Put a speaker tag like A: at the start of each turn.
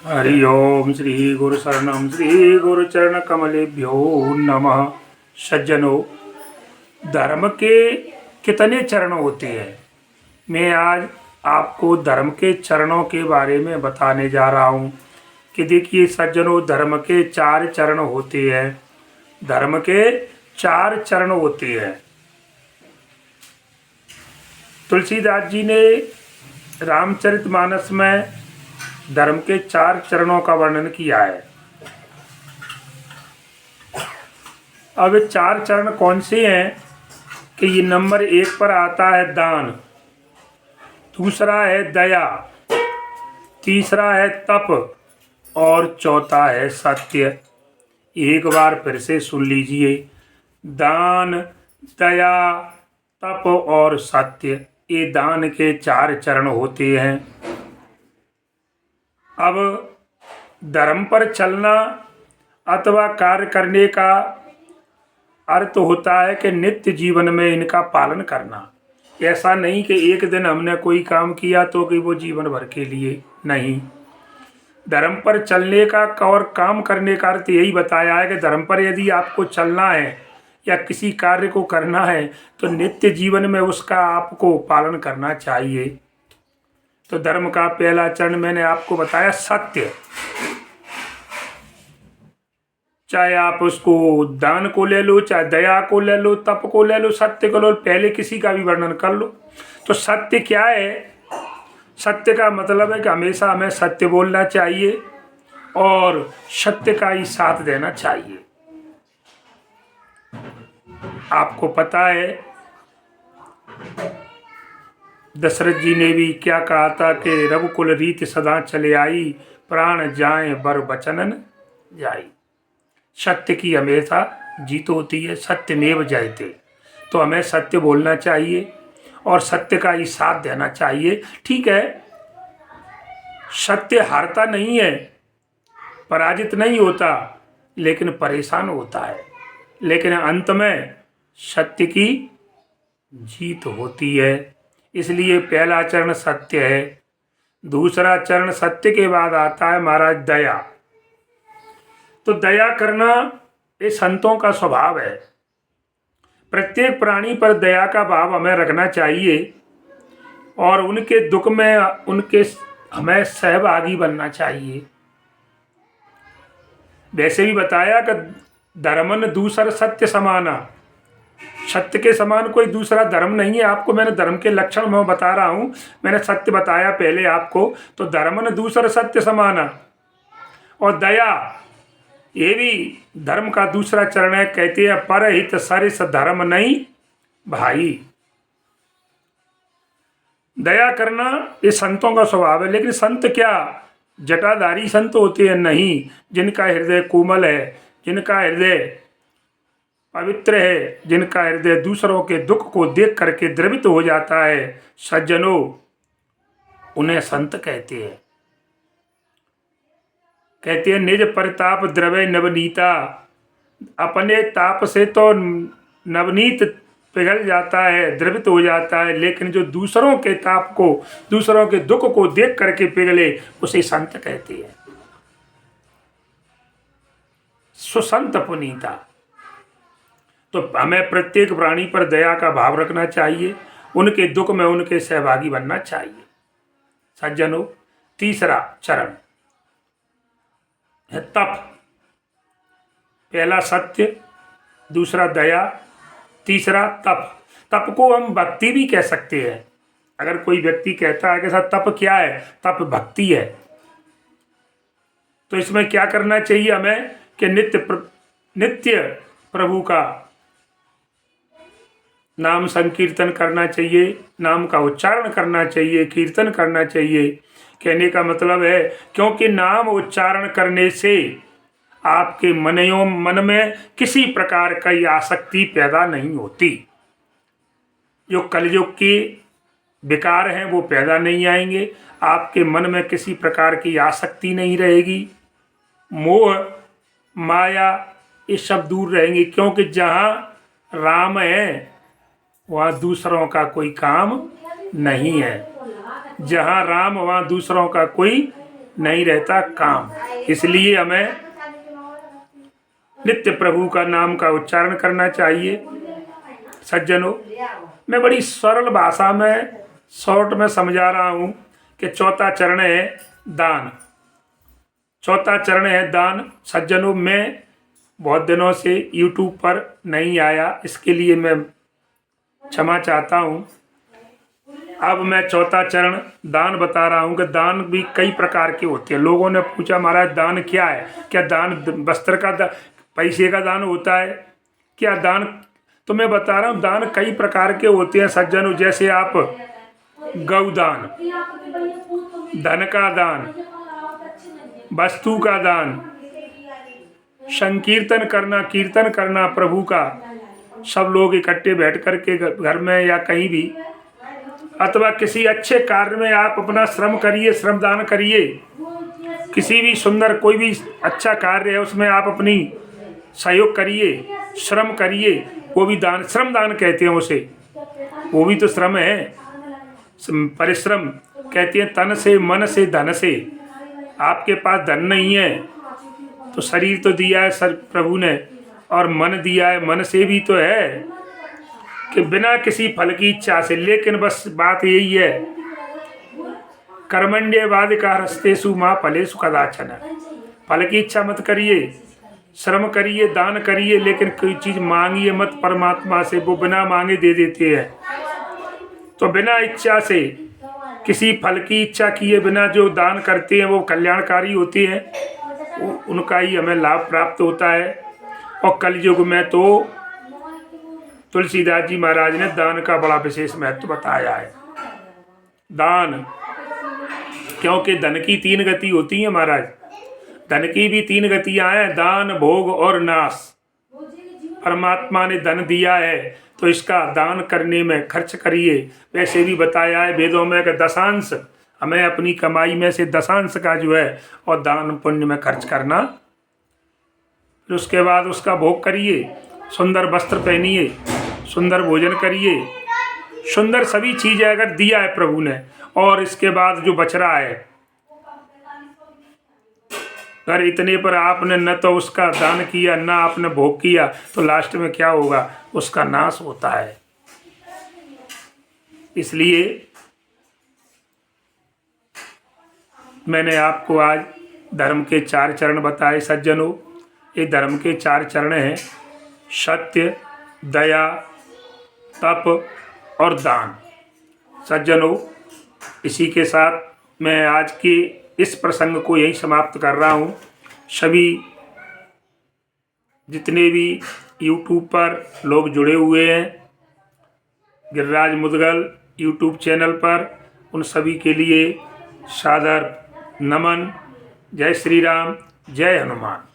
A: हरि ओम श्री गुरु शरणम श्री गुरु चरण कमलेभ्यो नमः। सज्जनों, धर्म के कितने चरण होते हैं? मैं आज आपको धर्म के चरणों के बारे में बताने जा रहा हूँ कि देखिए सज्जनों, धर्म के 4 चरण होते हैं। धर्म के 4 चरण होते हैं। तुलसीदास जी ने रामचरितमानस में धर्म के 4 चरणों का वर्णन किया है। अब 4 चरण कौन से हैं कि ये नंबर 1 पर आता है दान, दूसरा है दया, तीसरा है तप और चौथा है सत्य। एक बार फिर से सुन लीजिए, दान, दया, तप और सत्य, ये दान के 4 चरण होते हैं। अब धर्म पर चलना अथवा कार्य करने का अर्थ होता है कि नित्य जीवन में इनका पालन करना। ऐसा नहीं कि एक दिन हमने कोई काम किया तो कि वो जीवन भर के लिए नहीं। धर्म पर चलने का और काम करने का अर्थ यही बताया है कि धर्म पर यदि आपको चलना है या किसी कार्य को करना है तो नित्य जीवन में उसका आपको पालन करना चाहिए। तो धर्म का पहला चरण मैंने आपको बताया सत्य। चाहे आप उसको दान को ले लो, चाहे दया को ले लो, तप को ले लो, सत्य को लो, पहले किसी का भी वर्णन कर लो। तो सत्य क्या है? सत्य का मतलब है कि हमेशा हमें सत्य बोलना चाहिए और सत्य का ही साथ देना चाहिए। आपको पता है दशरथ जी ने भी क्या कहा था कि रघुकुल रीत सदा चले आई, प्राण जाए बर बचनन जाई। सत्य की हमेशा जीत होती है, सत्यमेव जयते। तो हमें सत्य बोलना चाहिए और सत्य का ही साथ देना चाहिए। ठीक है, सत्य हारता नहीं है, पराजित नहीं होता, लेकिन परेशान होता है। लेकिन अंत में सत्य की जीत होती है। इसलिए पहला चरण सत्य है। दूसरा चरण सत्य के बाद आता है महाराज दया। तो दया करना ये संतों का स्वभाव है। प्रत्येक प्राणी पर दया का भाव हमें रखना चाहिए और उनके दुख में उनके हमें सहभागी बनना चाहिए। वैसे भी बताया कि धर्मन दूसर सत्य समाना, सत्य के समान कोई दूसरा धर्म नहीं है। आपको मैंने धर्म के लक्षण मैं बता रहा हूँ, मैंने सत्य बताया पहले आपको। तो धर्मन दूसर सत्य समाना और दया, ये भी धर्म का दूसरा चरण है। कहते हैं परहित सरिस धर्म नहीं भाई। दया करना ये संतों का स्वभाव है। लेकिन संत क्या जटाधारी संत होते हैं? नहीं। जिनका हृदय कोमल है, जिनका हृदय पवित्र है, जिनका हृदय दूसरों के दुख को देख करके द्रवित हो जाता है, सज्जनों, उन्हें संत कहते हैं। कहते हैं निज परिताप द्रवय नवनीता। अपने ताप से तो नवनीत पिघल जाता है, द्रवित हो जाता है, लेकिन जो दूसरों के ताप को, दूसरों के दुख को देख करके पिघले, उसे संत कहते हैं। सुसंत पुनीता। तो हमें प्रत्येक प्राणी पर दया का भाव रखना चाहिए, उनके दुख में उनके सहभागी बनना चाहिए। सज्जनों, तीसरा चरण है तप। पहला सत्य, दूसरा दया, तीसरा तप। तप को हम भक्ति भी कह सकते हैं। अगर कोई व्यक्ति कहता है कि सर तप क्या है, तप भक्ति है। तो इसमें क्या करना चाहिए हमें कि नित्य प्रभु का नाम संकीर्तन करना चाहिए, नाम का उच्चारण करना चाहिए, कीर्तन करना चाहिए। कहने का मतलब है क्योंकि नाम उच्चारण करने से आपके मन में किसी प्रकार की आसक्ति पैदा नहीं होती। जो कलयुग के विकार हैं वो पैदा नहीं आएंगे। आपके मन में किसी प्रकार की आसक्ति नहीं रहेगी। मोह माया ये सब दूर रहेंगे। क्योंकि जहाँ राम है वहाँ दूसरों का कोई काम नहीं है। जहाँ राम वहाँ दूसरों का कोई नहीं रहता काम। इसलिए हमें नित्य प्रभु का नाम का उच्चारण करना चाहिए। सज्जनों, मैं बड़ी सरल भाषा में शॉर्ट में समझा रहा हूँ कि चौथा चरण है दान। चौथा चरण है दान। सज्जनों, मैं बहुत दिनों से YouTube पर नहीं आया, इसके लिए मैं क्षमा चाहता हूँ। अब मैं चौथा चरण दान बता रहा हूँ कि दान भी कई प्रकार के होते हैं। लोगों ने पूछा महाराज दान क्या है, क्या दान वस्त्र का पैसे का दान होता है क्या दान? तो मैं बता रहा हूँ दान कई प्रकार के होते हैं सज्जनों। जैसे आप गौदान, धन का दान, वस्तु का दान, संकीर्तन करना, कीर्तन करना प्रभु का, सब लोग इकट्ठे बैठ करके घर में या कहीं भी, अथवा किसी अच्छे कार्य में आप अपना श्रम करिए, श्रम दान करिए। किसी भी सुंदर कोई भी अच्छा कार्य है उसमें आप अपनी सहयोग करिए, श्रम करिए, वो भी दान, श्रम दान कहते हैं उसे। वो भी तो श्रम है, परिश्रम कहते हैं। तन से, मन से, धन से। आपके पास धन नहीं है तो शरीर तो दिया है सर प्रभु ने, और मन दिया है, मन से भी तो है कि बिना किसी फल की इच्छा से। लेकिन बस बात यही है, कर्मण्येवाधिकारस्तेषु मा फलेषु कदाचन। फल की इच्छा मत करिए, श्रम करिए, दान करिए, लेकिन कोई चीज़ मांगिए मत परमात्मा से, वो बिना मांगे दे देते हैं। तो बिना इच्छा से, किसी फल की इच्छा किए बिना जो दान करते हैं वो कल्याणकारी होते हैं, उनका ही हमें लाभ प्राप्त होता है। और कलयुग में तो तुलसीदास जी महाराज ने दान का बड़ा विशेष महत्व बताया है। दान, क्योंकि धन की 3 गति होती है महाराज। धन की भी 3 गतियां हैं, दान, भोग और नाश। परमात्मा ने धन दिया है तो इसका दान करने में खर्च करिए। वैसे भी बताया है वेदों में कि दशांश, हमें अपनी कमाई में से दशांश का जो है और दान पुण्य में खर्च करना। फिर उसके बाद उसका भोग करिए, सुंदर वस्त्र पहनिए, सुंदर भोजन करिए, सुंदर सभी चीज़ें अगर दिया है प्रभु ने, और इसके बाद जो बच रहा है, अगर इतने पर आपने न तो उसका दान किया, न आपने भोग किया, तो लास्ट में क्या होगा? उसका नाश होता है। इसलिए मैंने आपको आज धर्म के 4 चरण बताए सज्जनों। ये धर्म के 4 चरण हैं, सत्य, दया, तप और दान। सज्जनों, इसी के साथ मैं आज के इस प्रसंग को यही समाप्त कर रहा हूँ। सभी जितने भी YouTube पर लोग जुड़े हुए हैं गिरिराज मुदगल YouTube चैनल पर, उन सभी के लिए सादर नमन। जय श्री राम, जय हनुमान।